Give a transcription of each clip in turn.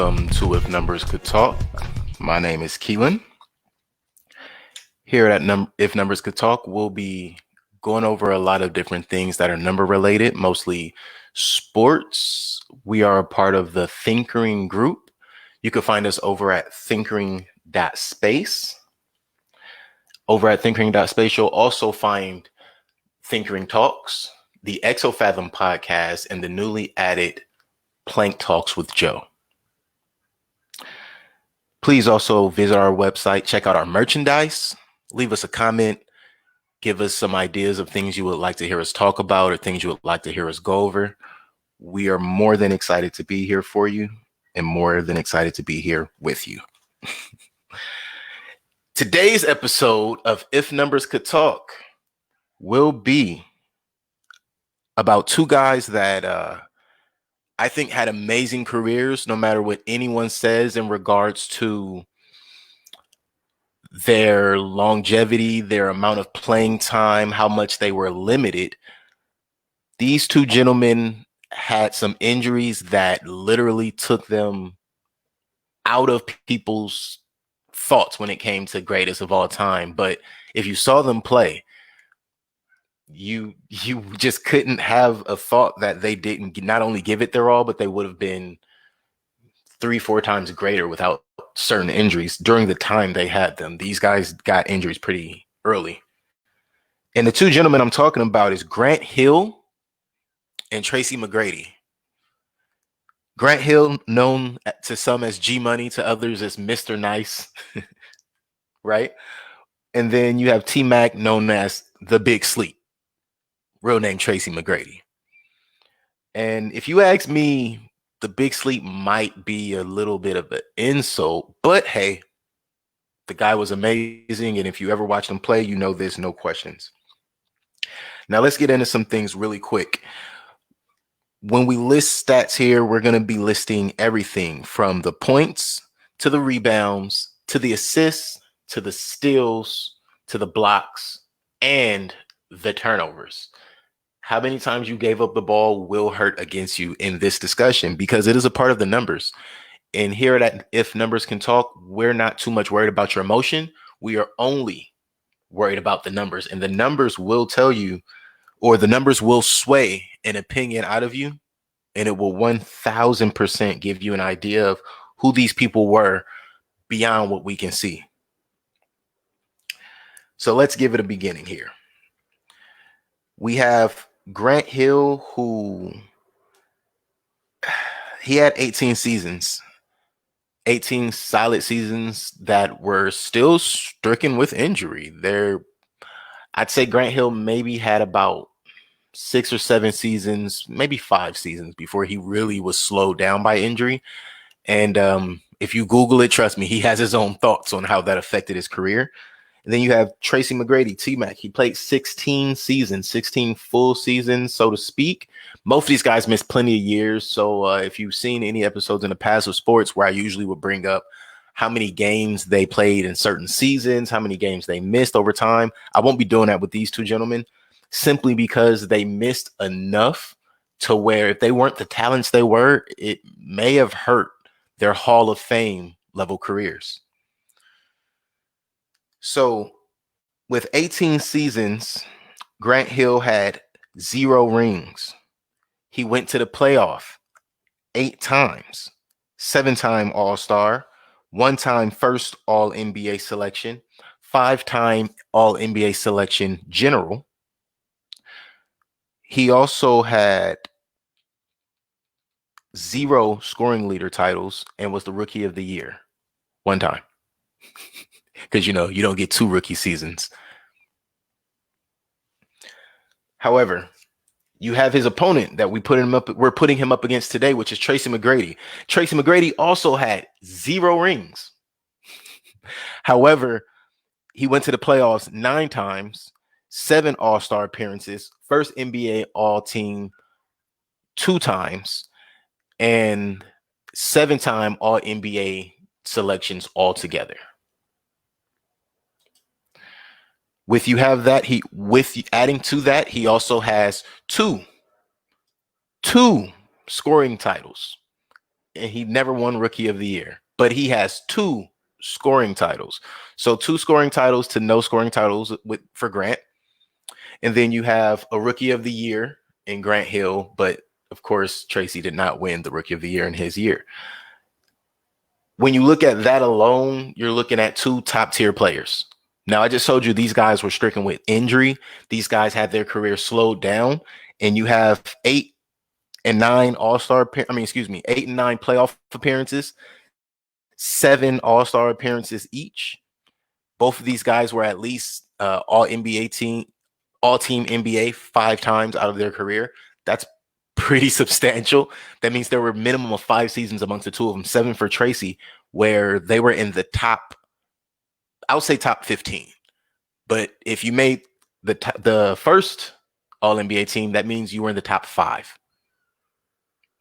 Welcome to If Numbers Could Talk. My name is Keilyn. Here at If Numbers Could Talk, we'll be going over a lot of different things that are number related, mostly sports. We are a part of the Thinkering group. You can find us over at thinkering.space. Over at thinkering.space, you'll also find Thinkering Talks, the Exofathom podcast, and the newly added Plank Talks with Joe. Please also visit our website, check out our merchandise, leave us a comment, give us some ideas of things you would like to hear us talk about or things you would like to hear us go over. We are more than excited to be here for you and more than excited to be here with you. Today's episode of If Numbers Could Talk will be about two guys that I think had amazing careers, no matter what anyone says in regards to their longevity, their amount of playing time, how much they were limited. These two gentlemen had some injuries that literally took them out of people's thoughts when it came to greatest of all time. But if you saw them play, you just couldn't have a thought that they didn't not only give it their all, but they would have been 3-4 times greater without certain injuries during the time they had them. These guys got injuries pretty early. And the two gentlemen I'm talking about is Grant Hill and Tracy McGrady. Grant Hill, known to some as G Money, to others as Mr. Nice, right? And then you have T-Mac, known as the Big Sleep, real name Tracy McGrady. And if you ask me, the Big Sleep might be a little bit of an insult, but hey, the guy was amazing. And if you ever watched him play, you know there's no questions. Now let's get into some things really quick. When we list stats here, we're going to be listing everything from the points to the rebounds, to the assists, to the steals, to the blocks, and the turnovers. How many times you gave up the ball will hurt against you in this discussion because it is a part of the numbers. And here at If Numbers Can Talk, we're not too much worried about your emotion. We are only worried about the numbers, and the numbers will tell you, or the numbers will sway an opinion out of you, and it will 1000% give you an idea of who these people were beyond what we can see. So let's give it a beginning here. We have Grant Hill, who he had 18 seasons, 18 solid seasons that were still stricken with injury. I'd say Grant Hill maybe had about 6 or 7 seasons, maybe 5 seasons before he really was slowed down by injury. And if you Google it, trust me, he has his own thoughts on how that affected his career. And then you have Tracy McGrady, T-Mac. He played 16 seasons, 16 full seasons, so to speak. Most of these guys missed plenty of years. So if you've seen any episodes in the past of sports where I usually would bring up how many games they played in certain seasons, how many games they missed over time, I won't be doing that with these two gentlemen simply because they missed enough to where if they weren't the talents they were, it may have hurt their Hall of Fame level careers. So with 18 seasons, Grant Hill had 0 rings. He went to the playoff 8 times, 7-time All-Star, 1-time first All-NBA selection, 5-time All-NBA selection general. He also had 0 scoring leader titles and was the Rookie of the Year 1 time. Because, you don't get 2 rookie seasons. However, you have his opponent that we're putting him up against today, which is Tracy McGrady. Tracy McGrady also had 0 rings. However, he went to the playoffs 9 times, 7 All-Star appearances, first NBA All-Team 2 times, and 7-time All-NBA selections altogether. Adding to that, he also has two scoring titles. and he never won Rookie of the Year, but he has 2 scoring titles. So 2 scoring titles to no scoring titles for Grant. And then you have a Rookie of the Year in Grant Hill, but of course, Tracy did not win the Rookie of the Year in his year. When you look at that alone, you're looking at 2 top tier players. Now, I just told you these guys were stricken with injury. These guys had their career slowed down, and you have 8 and 9 all-star, 8 and 9 playoff appearances, 7 all-star appearances each. Both of these guys were at least all-team NBA 5 times out of their career. That's pretty substantial. That means there were a minimum of 5 seasons amongst the 2 of them, 7 for Tracy, where they were in the top, I would say top 15. But if you made the first All-NBA team, that means you were in the top 5.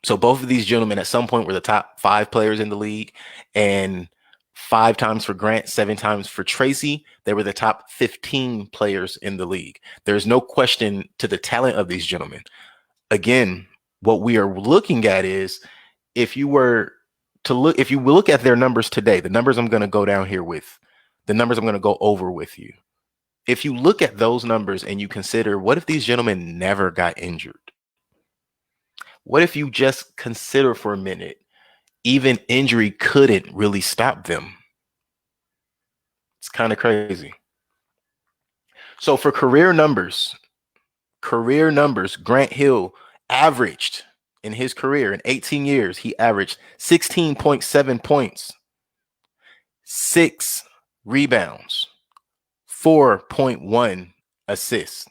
So both of these gentlemen at some point were the top 5 players in the league, and 5 times for Grant, 7 times for Tracy. They were the top 15 players in the league. There's no question to the talent of these gentlemen. Again, what we are looking at is if you look at their numbers today, the numbers I'm going to go down here with, the numbers I'm going to go over with you. If you look at those numbers and you consider, what if these gentlemen never got injured? What if you just consider for a minute, even injury couldn't really stop them? It's kind of crazy. So for career numbers, Grant Hill averaged in his career in 18 years, he averaged 16.7 points, 6 rebounds, 4.1 assists.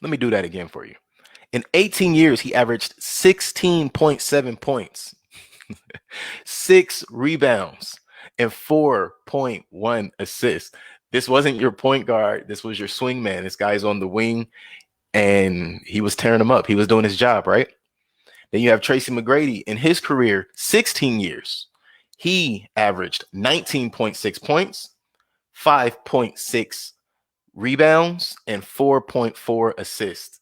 Let me do that again for you. In 18 years, he averaged 16.7 points, 6 rebounds, and 4.1 assists. This wasn't your point guard. This was your swing man. This guy's on the wing, and he was tearing them up. He was doing his job, right? Then you have Tracy McGrady. In his career, 16 years, he averaged 19.6 points, 5.6 rebounds, and 4.4 assists.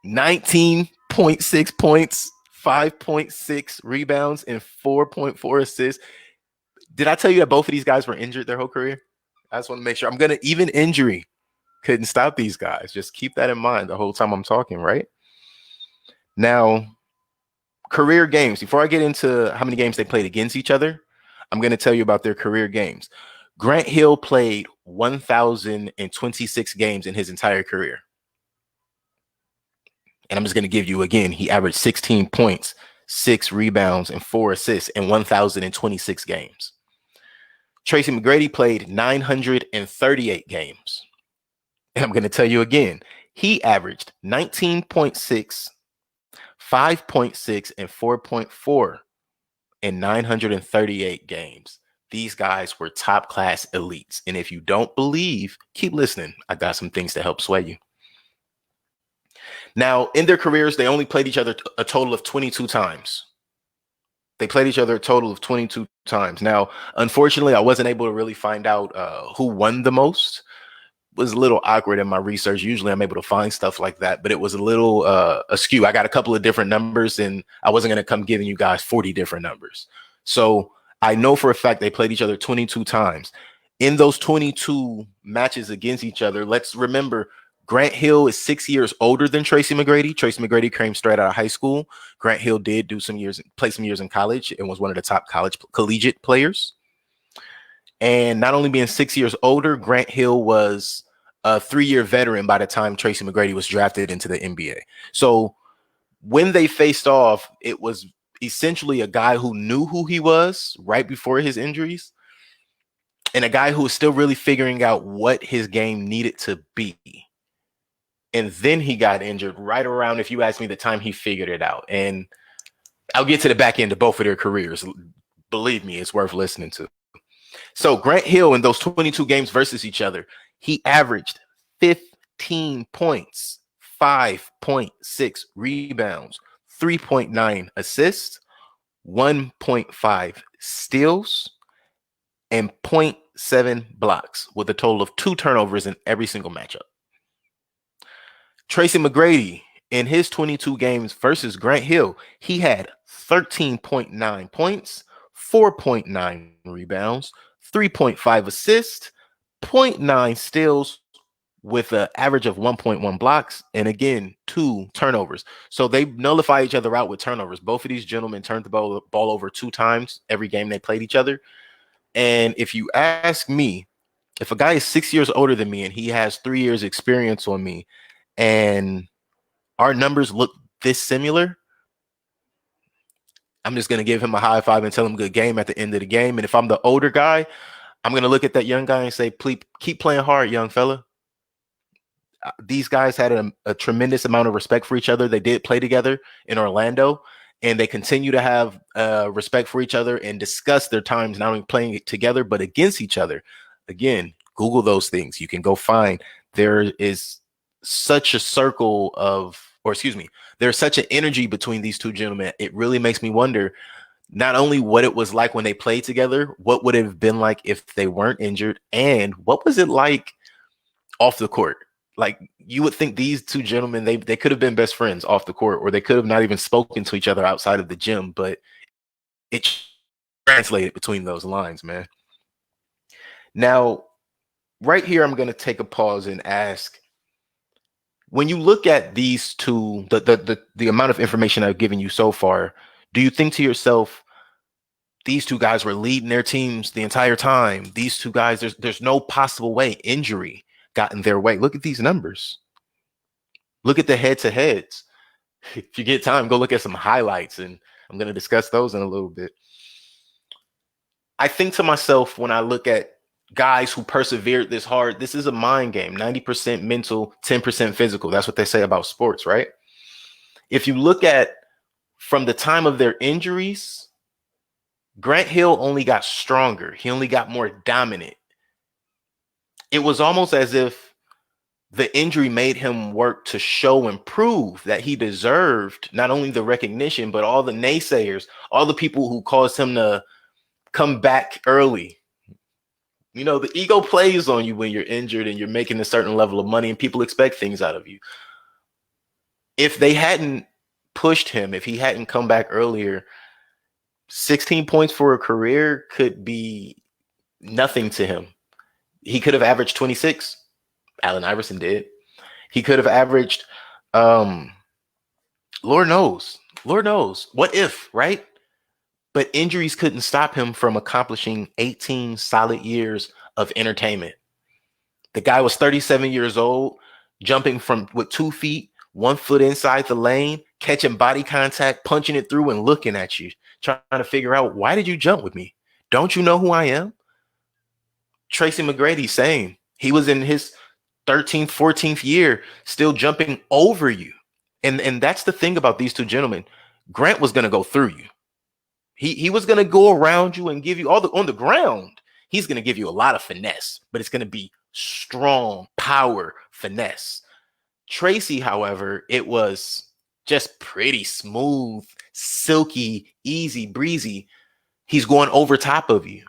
19.6 points, 5.6 rebounds, and 4.4 assists. Did I tell you that both of these guys were injured their whole career? I just want to make sure. Even injury couldn't stop these guys. Just keep that in mind the whole time I'm talking, right? Now, career games. Before I get into how many games they played against each other, I'm going to tell you about their career games. Grant Hill played 1,026 games in his entire career. And I'm just going to give you again, he averaged 16 points, 6 rebounds, and 4 assists in 1,026 games. Tracy McGrady played 938 games. And I'm going to tell you again, he averaged 19.6, 5.6, and 4.4 in 938 games. These guys were top class elites. And if you don't believe, keep listening. I got some things to help sway you. Now, in their careers, they only played each other a total of 22 times. They played each other a total of 22 times. Now, unfortunately, I wasn't able to really find out who won the most. It was a little awkward in my research. Usually I'm able to find stuff like that, but it was a little askew. I got a couple of different numbers, and I wasn't going to come giving you guys 40 different numbers. So I know for a fact they played each other 22 times. In those 22 matches against each other, let's remember, Grant Hill is 6 years older than Tracy McGrady. Tracy McGrady came straight out of high school. Grant Hill did play some years in college, and was one of the top collegiate players. And not only being 6 years older, Grant Hill was a 3-year veteran by the time Tracy McGrady was drafted into the NBA. So when they faced off, it was essentially a guy who knew who he was right before his injuries, and a guy who was still really figuring out what his game needed to be. And then he got injured right around, if you ask me, the time he figured it out. And I'll get to the back end of both of their careers. Believe me, it's worth listening to. So Grant Hill, in those 22 games versus each other, he averaged 15 points, 5.6 rebounds, 3.9 assists, 1.5 steals, and 0.7 blocks, with a total of 2 turnovers in every single matchup. Tracy McGrady, In his 22 games versus Grant Hill, he had 13.9 points, 4.9 rebounds, 3.5 assists, zero point 0.9 steals, with an average of 1.1 blocks, and again, 2 turnovers. So they nullify each other out with turnovers. Both of these gentlemen turned the ball over 2 times every game they played each other. And if you ask me, if a guy is 6 years older than me and he has 3 years experience on me, and our numbers look this similar, I'm just going to give him a high five and tell him good game at the end of the game. And if I'm the older guy, I'm going to look at that young guy and say, please keep playing hard, young fella. These guys had a tremendous amount of respect for each other. They did play together in Orlando, and they continue to have respect for each other and discuss their times not only playing together, but against each other. Again, Google those things. You can go find. There is such a circle of, or excuse me, there's such an energy between these two gentlemen. It really makes me wonder not only what it was like when they played together, what would it have been like if they weren't injured, and what was it like off the court? Like, you would think these two gentlemen, they could have been best friends off the court, or they could have not even spoken to each other outside of the gym, but it translated between those lines, man. Now, right here, I'm going to take a pause and ask, when you look at these two, the amount of information I've given you so far, do you think to yourself, these two guys were leading their teams the entire time? These two guys, there's no possible way injury got in their way. Look at these numbers. Look at the head-to-heads. If you get time, go look at some highlights, and I'm going to discuss those in a little bit. I think to myself, when I look at guys who persevered this hard, this is a mind game. 90% mental, 10% physical. That's what they say about sports, right? If you look at from the time of their injuries, Grant Hill only got stronger. He only got more dominant. It was almost as if the injury made him work to show and prove that he deserved not only the recognition, but all the naysayers, all the people who caused him to come back early. You know, the ego plays on you when you're injured and you're making a certain level of money and people expect things out of you. If they hadn't pushed him, if he hadn't come back earlier, 16 points for a career could be nothing to him. He could have averaged 26. Allen Iverson did. He could have averaged, Lord knows. What if, right? But injuries couldn't stop him from accomplishing 18 solid years of entertainment. The guy was 37 years old, jumping from with 2 feet, 1 foot inside the lane, catching body contact, punching it through, and looking at you, trying to figure out, why did you jump with me? Don't you know who I am? Tracy McGrady, same. He was in his 13th, 14th year, still jumping over you. And that's the thing about these two gentlemen. Grant was going to go through you. He was going to go around you and give you on the ground. He's going to give you a lot of finesse, but it's going to be strong power finesse. Tracy, however, it was just pretty smooth, silky, easy breezy. He's going over top of you.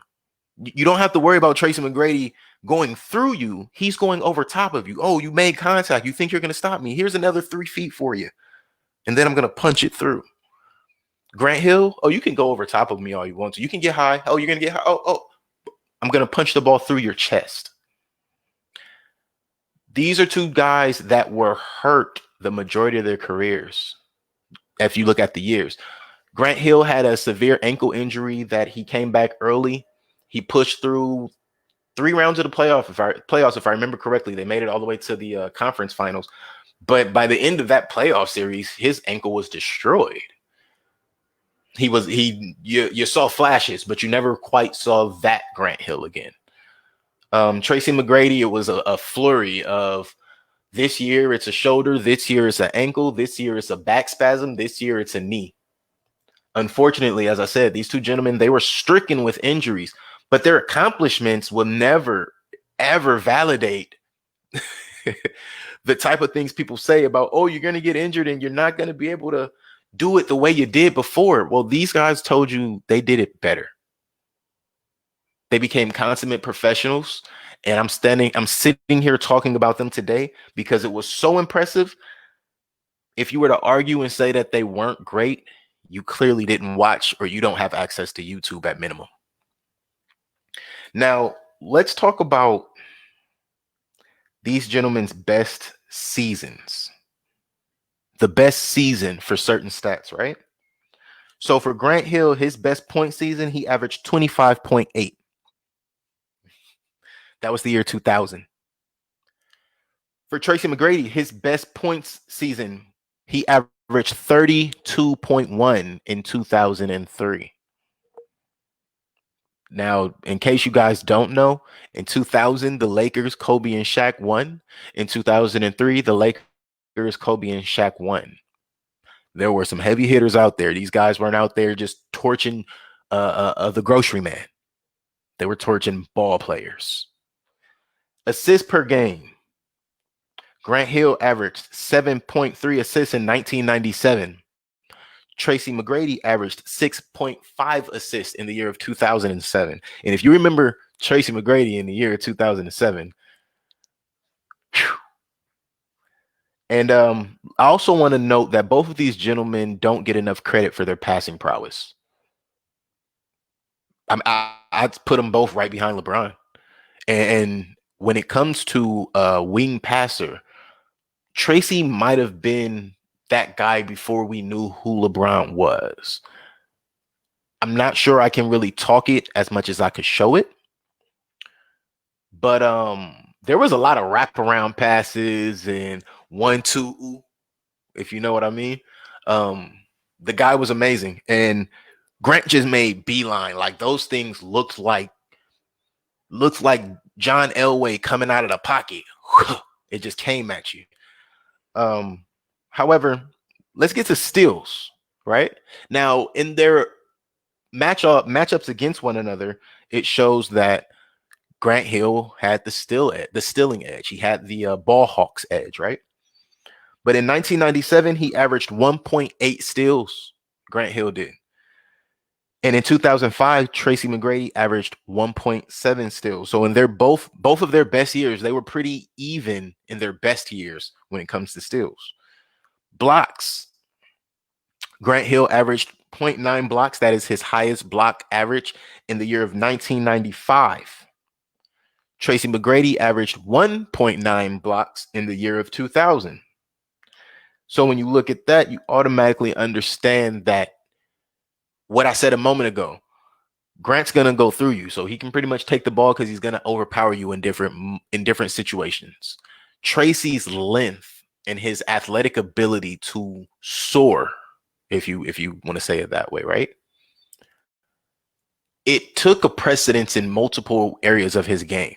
You don't have to worry about Tracy McGrady going through you. He's going over top of you. Oh, you made contact. You think you're going to stop me? Here's another 3 feet for you. And then I'm going to punch it through. Grant Hill, oh, you can go over top of me all you want to. You can get high. Oh, you're going to get high. Oh, I'm going to punch the ball through your chest. These are two guys that were hurt the majority of their careers. If you look at the years, Grant Hill had a severe ankle injury that he came back early. He pushed through 3 rounds of the playoffs, if I remember correctly. They made it all the way to the conference finals. But by the end of that playoff series, his ankle was destroyed. You saw flashes, but you never quite saw that Grant Hill again. Tracy McGrady, it was a flurry of, this year it's a shoulder, this year it's an ankle, this year it's a back spasm, this year it's a knee. Unfortunately, as I said, these two gentlemen, they were stricken with injuries, but their accomplishments will never, ever validate the type of things people say about, oh, you're going to get injured and you're not going to be able to do it the way you did before. Well, these guys told you they did it better. They became consummate professionals, and I'm sitting here talking about them today because it was so impressive. if you were to argue and say that they weren't great, you clearly didn't watch or you don't have access to YouTube at minimum. Now, let's talk about these gentlemen's best seasons. The best season for certain stats, right? So for Grant Hill, his best point season, he averaged 25.8. That was the year 2000. For Tracy McGrady, his best points season, he averaged 32.1 in 2003. Now, in case you guys don't know, in 2000, the Lakers, Kobe and Shaq won. In 2003, the Lakers, Kobe and Shaq won. There were some heavy hitters out there. These guys weren't out there just torching the grocery man. They were torching ball players. Assists per game. Grant Hill averaged 7.3 assists in 1997. Tracy McGrady averaged 6.5 assists in the year of 2007. And if you remember Tracy McGrady in the year of 2007, whew. And I also want to note that both of these gentlemen don't get enough credit for their passing prowess. I'd put them both right behind LeBron. And when it comes to wing passer, Tracy might have been that guy before we knew who LeBron was. I'm not sure I can really talk it as much as I could show it. But there was a lot of wraparound passes and 1-2, if you know what I mean. The guy was amazing. And Grant just made beeline. Like those things looked like John Elway coming out of the pocket. It just came at you. However, let's get to steals, right? Now, in their matchups against one another, it shows that Grant Hill had the stealing edge. He had the ball hawks edge, right? But in 1997, he averaged 1.8 steals. Grant Hill did. And in 2005, Tracy McGrady averaged 1.7 steals. So in their both of their best years, they were pretty even in their best years when it comes to steals. Blocks. Grant Hill averaged 0.9 blocks. That is his highest block average in the year of 1995. Tracy McGrady averaged 1.9 blocks in the year of 2000. So when you look at that, you automatically understand that what I said a moment ago, Grant's going to go through you. So he can pretty much take the ball because he's going to overpower you in different situations. Tracy's length and his athletic ability to soar, if you want to say it that way, right? It took a precedence in multiple areas of his game.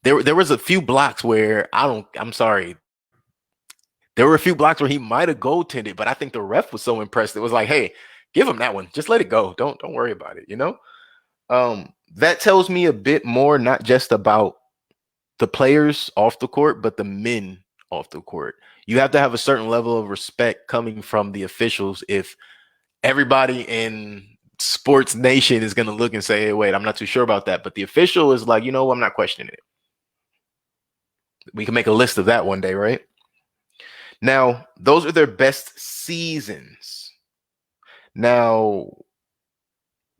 There was a few blocks where I'm sorry. There were a few blocks where he might have goaltended, but I think the ref was so impressed. It was like, hey, give him that one. Just let it go. Don't worry about it, you know? That tells me a bit more, not just about the players off the court, but the men off the court. You have to have a certain level of respect coming from the officials if everybody in Sports Nation is going to look and say, hey, wait, I'm not too sure about that. But the official is like, I'm not questioning it. We can make a list of that one day, right? Now, those are their best seasons. Now,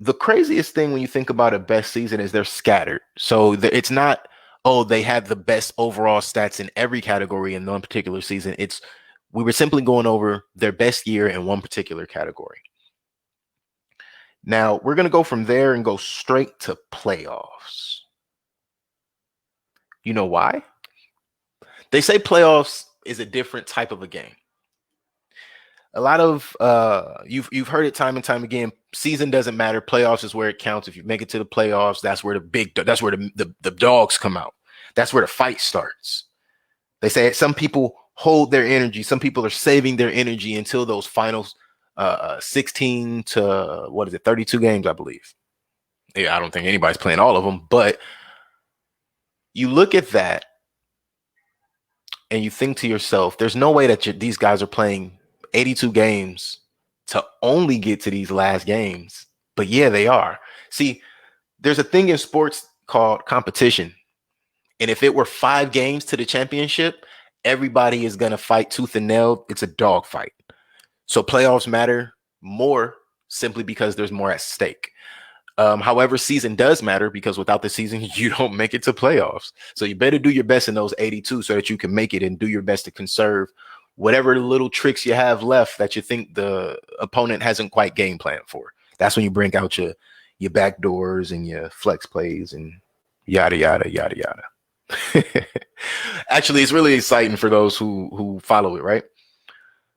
the craziest thing when you think about a best season is they're scattered. So it's not, they had the best overall stats in every category in one particular season. We were simply going over their best year in one particular category. Now, we're going to go from there and go straight to playoffs. You know why? They say playoffs is a different type of a game. A lot of you've heard it time and time again. Season doesn't matter. Playoffs is where it counts. If you make it to the playoffs, that's where the dogs come out. That's where the fight starts. They say some people hold their energy. Some people are saving their energy until those finals 16 to 32 games, I believe. Yeah, I don't think anybody's playing all of them, but you look at that and you think to yourself, there's no way that these guys are playing 82 games to only get to these last games. But yeah, they are. See, there's a thing in sports called competition. And if it were 5 games to the championship, Everybody is going to fight tooth and nail. It's a dog fight. So playoffs matter more simply because there's more at stake. However, season does matter because without the season, you don't make it to playoffs. So you better do your best in those 82 so that you can make it, and do your best to conserve whatever little tricks you have left that you think the opponent hasn't quite game planned for. That's when you bring out your back doors and your flex plays and yada, yada, yada, yada. Actually, it's really exciting for those who follow it, right?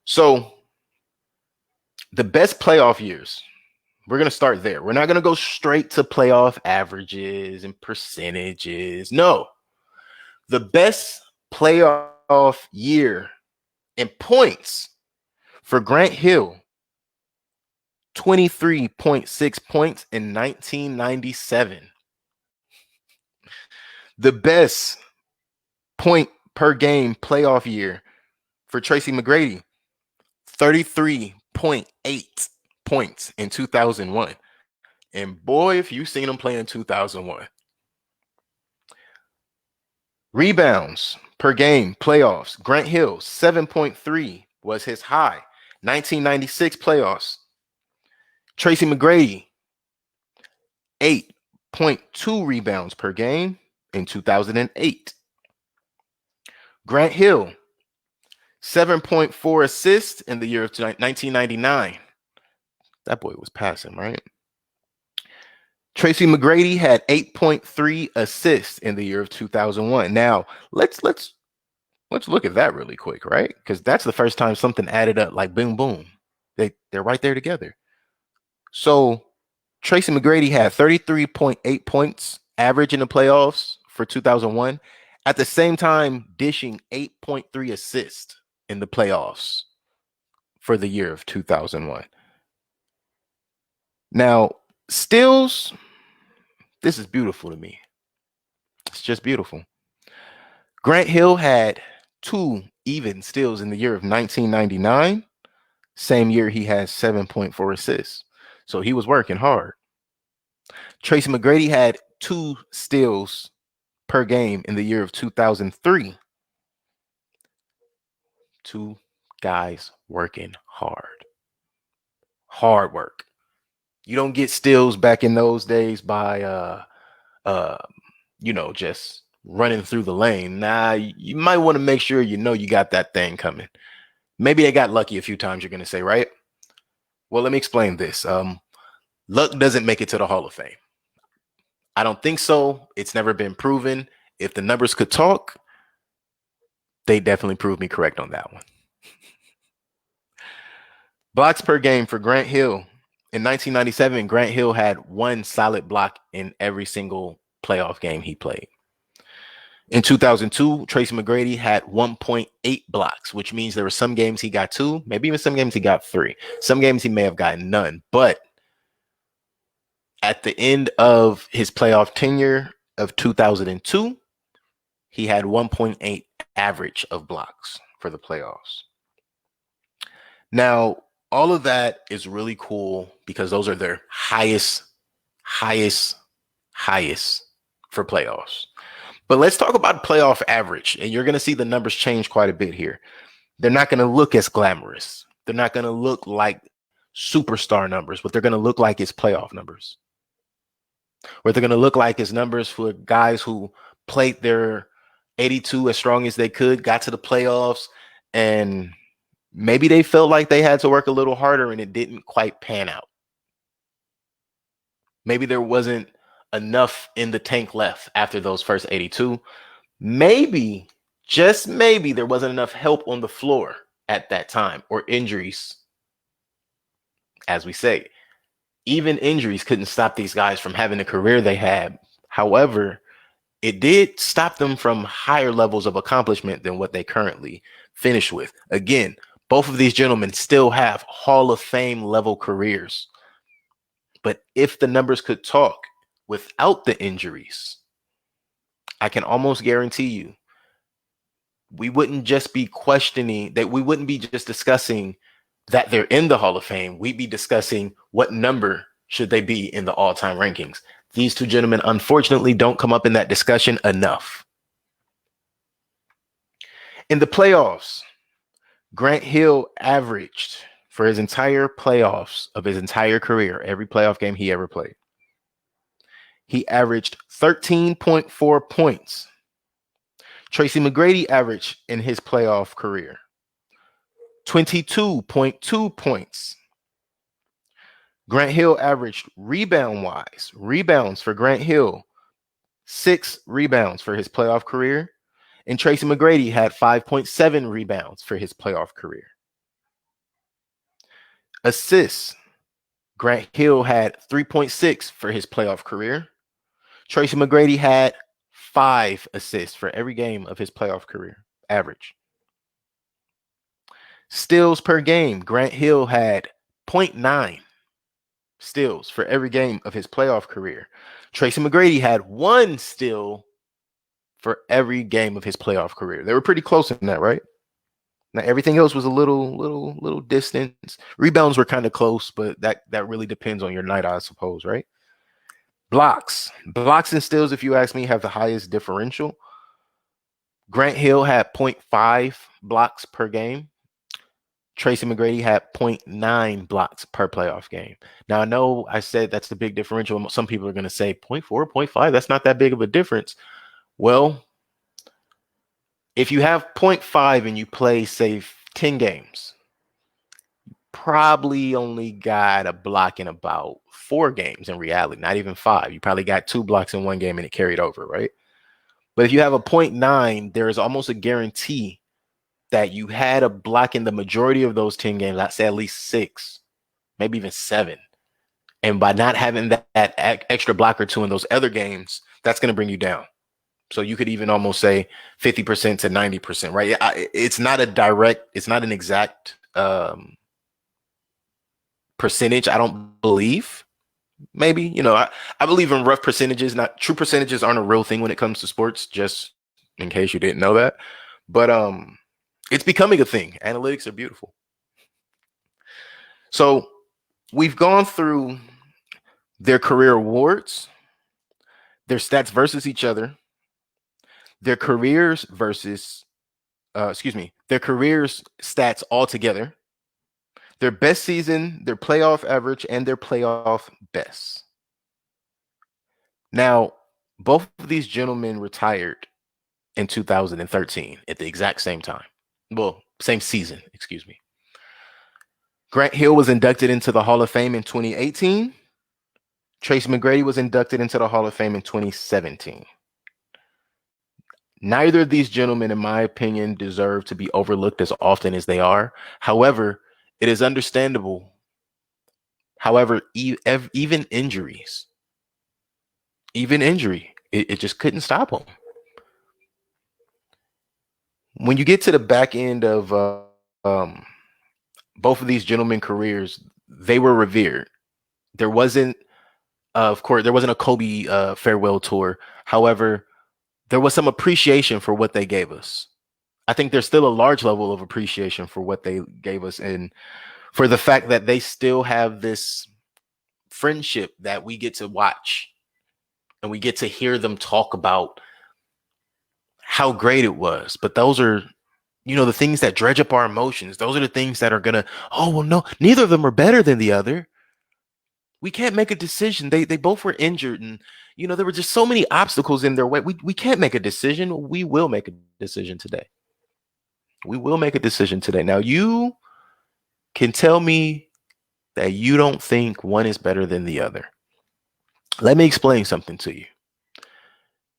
So the best playoff years, we're going to start there. We're not going to go straight to playoff averages and percentages. No. The best playoff year in points for Grant Hill, 23.6 points in 1997. The best point per game playoff year for Tracy McGrady, 33.8 points in 2001. And boy, if you've seen him play in 2001. Rebounds per game playoffs, Grant Hill, 7.3 was his high. 1996 playoffs. Tracy McGrady, 8.2 rebounds per game in 2008. Grant Hill, 7.4 assists in the year of 1999. That boy was passing, right? Tracy McGrady had 8.3 assists in the year of 2001. Now, let's look at that really quick, right? Because that's the first time something added up like boom, boom. They're right there together. So Tracy McGrady had 33.8 points average in the playoffs for 2001. At the same time, dishing 8.3 assists in the playoffs for the year of 2001. Now, steals, this is beautiful to me. It's just beautiful. Grant Hill had 2 even steals in the year of 1999. Same year, he has 7.4 assists. So he was working hard. Tracy McGrady had 2 steals per game in the year of 2003. 2 guys working hard. Hard work. You don't get steals back in those days by just running through the lane. Nah, you might want to make sure you got that thing coming. Maybe they got lucky a few times, you're going to say, right? Well, let me explain this. Luck doesn't make it to the Hall of Fame. I don't think so. It's never been proven. If the numbers could talk, they definitely proved me correct on that one. Blocks per game for Grant Hill. In 1997, Grant Hill had 1 solid block in every single playoff game he played. In 2002, Tracy McGrady had 1.8 blocks, which means there were some games he got 2, maybe even some games he got 3. Some games he may have gotten none. But at the end of his playoff tenure of 2002, he had 1.8 average of blocks for the playoffs. Now, all of that is really cool because those are their highest for playoffs. But let's talk about playoff average, and you're going to see the numbers change quite a bit here. They're not going to look as glamorous. They're not going to look like superstar numbers. What they're going to look like is playoff numbers. What they're going to look like is numbers for guys who played their 82 as strong as they could, got to the playoffs, and maybe they felt like they had to work a little harder and it didn't quite pan out. Maybe there wasn't enough in the tank left after those first 82. Maybe, just maybe, there wasn't enough help on the floor at that time, or injuries. As we say, even injuries couldn't stop these guys from having the career they had. However, it did stop them from higher levels of accomplishment than what they currently finish with. Again, both of these gentlemen still have Hall of Fame level careers. But if the numbers could talk without the injuries, I can almost guarantee you we wouldn't just be questioning that. We wouldn't be just discussing that they're in the Hall of Fame. We'd be discussing what number should they be in the all-time rankings. These two gentlemen, unfortunately, don't come up in that discussion enough. In the playoffs, Grant Hill averaged for his entire playoffs of his entire career, every playoff game he ever played, he averaged 13.4 points. Tracy McGrady averaged in his playoff career 22.2 points. Grant Hill averaged rebounds for Grant Hill, 6 rebounds for his playoff career. And Tracy McGrady had 5.7 rebounds for his playoff career. Assists, Grant Hill had 3.6 for his playoff career. Tracy McGrady had 5 assists for every game of his playoff career, average. Steals per game, Grant Hill had 0.9 steals for every game of his playoff career. Tracy McGrady had 1 steal for every game of his playoff career. They were pretty close in that, right? Now everything else was a little distance. Rebounds were kind of close, but that really depends on your night, I suppose, right? Blocks and steals, if you ask me, have the highest differential. Grant Hill had 0.5 blocks per game. Tracy McGrady had 0.9 blocks per playoff game. Now, I know I said that's the big differential. Some people are going to say 0.4, 0.5. That's not that big of a difference. Well, if you have 0.5 and you play, say, 10 games, probably only got a block in about 4 games in reality, not even 5. You probably got 2 blocks in 1 game and it carried over, right? But if you have a 0.9, there is almost a guarantee that you had a block in the majority of those 10 games, I'd say at least 6, maybe even 7. And by not having that extra block or 2 in those other games, that's going to bring you down. So you could even almost say 50% to 90%, right? It's not an exact percentage, I don't believe. Maybe, I believe in rough percentages. Not true percentages aren't a real thing when it comes to sports, just in case you didn't know that. But it's becoming a thing. Analytics are beautiful. So we've gone through their career awards, their stats versus each other, their careers their careers stats altogether, their best season, their playoff average, and their playoff best. Now, both of these gentlemen retired in 2013 at the exact same time. Well, same season, excuse me. Grant Hill was inducted into the Hall of Fame in 2018. Tracy McGrady was inducted into the Hall of Fame in 2017. Neither of these gentlemen, in my opinion, deserve to be overlooked as often as they are. However, it is understandable. However, even injury, it just couldn't stop them. When you get to the back end of both of these gentlemen' careers, they were revered. There wasn't, of course, there wasn't a Kobe farewell tour. However, there was some appreciation for what they gave us. I think there's still a large level of appreciation for what they gave us and for the fact that they still have this friendship that we get to watch and we get to hear them talk about how great it was. But those are, the things that dredge up our emotions. Those are the things that are going to, oh, well, no, neither of them are better than the other. We can't make a decision. They both were injured and, there were just so many obstacles in their way. We can't make a decision. We will make a decision today. We will make a decision today. Now, you can tell me that you don't think one is better than the other. Let me explain something to you.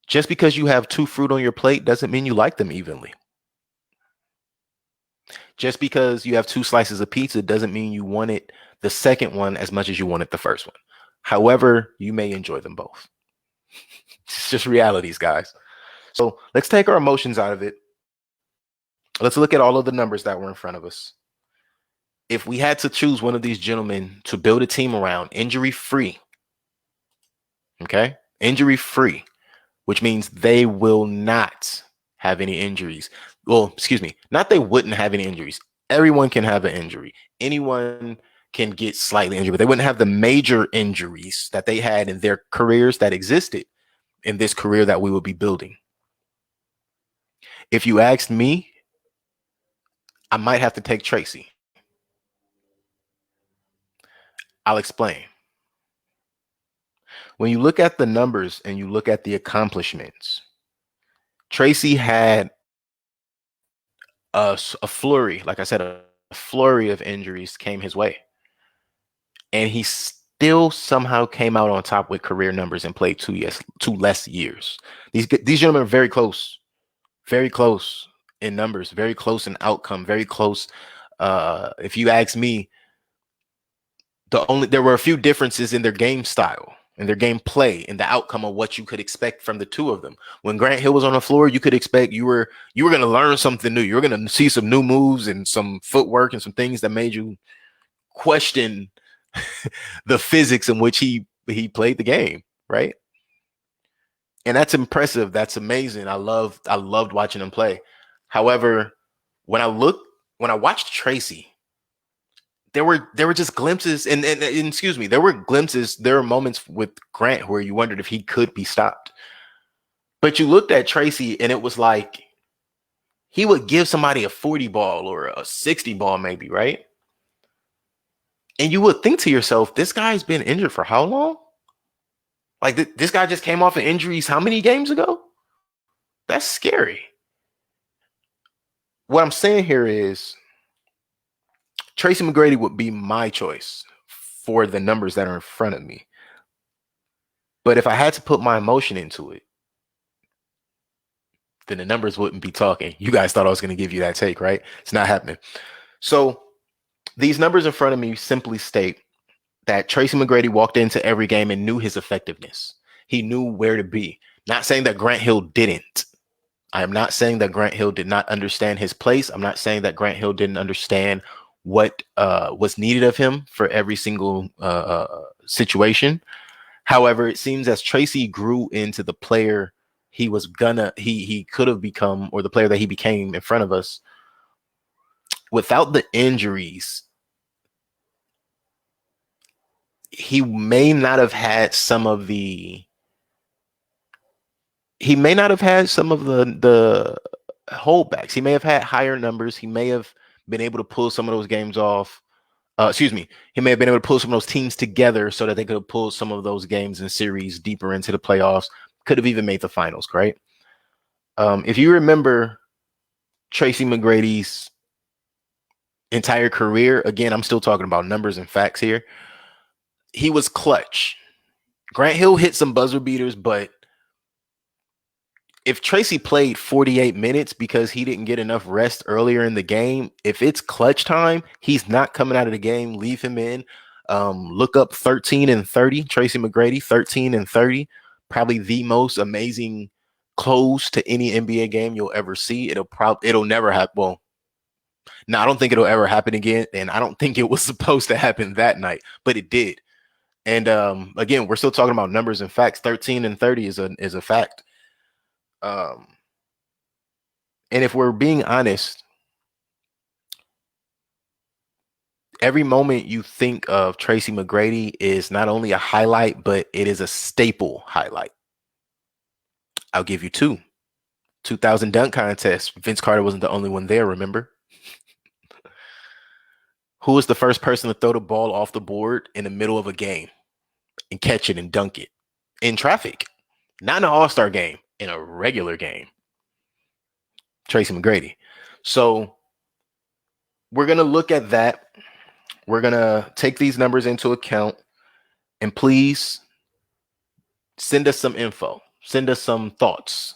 Just because you have 2 fruit on your plate doesn't mean you like them evenly. Just because you have 2 slices of pizza doesn't mean you wanted the second one as much as you wanted the first one. However, you may enjoy them both. It's just realities, guys. So let's take our emotions out of it. Let's look at all of the numbers that were in front of us. If we had to choose one of these gentlemen to build a team around, injury-free, okay? Injury-free, which means they will not have any injuries. Well, excuse me, not they wouldn't have any injuries. Everyone can have an injury. Anyone can get slightly injured, but they wouldn't have the major injuries that they had in their careers that existed in this career that we will be building. If you asked me, I might have to take Tracy. I'll explain. When you look at the numbers and you look at the accomplishments, Tracy had a flurry, like I said, a flurry of injuries came his way. And he still somehow came out on top with career numbers and played 2 less years. These gentlemen are very close in numbers, very close in outcome, very close. If you ask me, there were a few differences in their game style and their game play and the outcome of what you could expect from the two of them. When Grant Hill was on the floor, you could expect you were going to learn something new. You were going to see some new moves and some footwork and some things that made you question the physics in which he played the game, right? And that's impressive. That's amazing. I loved watching him play. However, when I watched Tracy, there were just glimpses and excuse me, there were moments with Grant where you wondered if he could be stopped. But you looked at Tracy and it was like he would give somebody a 40 ball or a 60 ball maybe, right? And you would think to yourself, this guy's been injured for how long? Like this guy just came off of injuries how many games ago? That's scary. What I'm saying here is Tracy McGrady would be my choice for the numbers that are in front of me. But if I had to put my emotion into it, then the numbers wouldn't be talking. You guys thought I was going to give you that take, right? It's not happening. So these numbers in front of me simply state that Tracy McGrady walked into every game and knew his effectiveness. He knew where to be. Not saying that Grant Hill didn't. I am not saying that Grant Hill did not understand his place. I'm not saying that Grant Hill didn't understand what was needed of him for every single situation. However, it seems as Tracy grew into the player he could have become, or the player that he became in front of us, without the injuries, he may not have had some of the holdbacks. He may have had higher numbers. He may have been able to pull some of those games off. He may have been able to pull some of those teams together so that they could have pulled some of those games and series deeper into the playoffs. Could have even made the finals, right? If you remember Tracy McGrady's entire career, again, I'm still talking about numbers and facts here. He was clutch. Grant Hill hit some buzzer beaters, but if Tracy played 48 minutes because he didn't get enough rest earlier in the game, if it's clutch time, he's not coming out of the game. Leave him in. Look up 13 and 30. Tracy McGrady, 13 and 30. Probably the most amazing close to any NBA game you'll ever see. It'll never happen. Well, no, I don't think it'll ever happen again. And I don't think it was supposed to happen that night, but it did. And again, we're still talking about numbers and facts. 13 and 30 is a fact. And if we're being honest, every moment you think of Tracy McGrady is not only a highlight, but it is a staple highlight. I'll give you two. 2000 dunk contest. Vince Carter wasn't the only one there, remember? Who was the first person to throw the ball off the board in the middle of a game and catch it and dunk it in traffic? Not in an all-star game, in a regular game. Tracy McGrady. So we're going to look at that. We're going to take these numbers into account, and please send us some info. Send us some thoughts.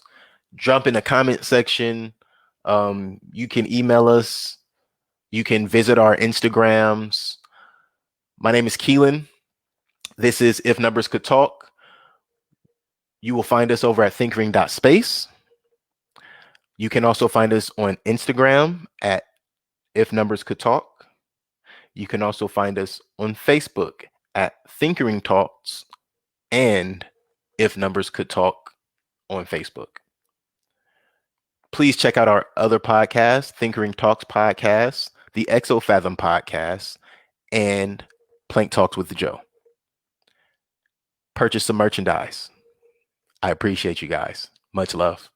Drop in the comment section. You can email us. You can visit our Instagrams. My name is Keilyn. This is If Numbers Could Talk. You will find us over at thinkring.space. You can also find us on Instagram at If Numbers Could Talk. You can also find us on Facebook at Thinkering Talks and If Numbers Could Talk on Facebook. Please check out our other podcasts, Thinkering Talks podcast, the Exofathom podcast, and Plank Talks with the Joe. Purchase some merchandise. I appreciate you guys. Much love.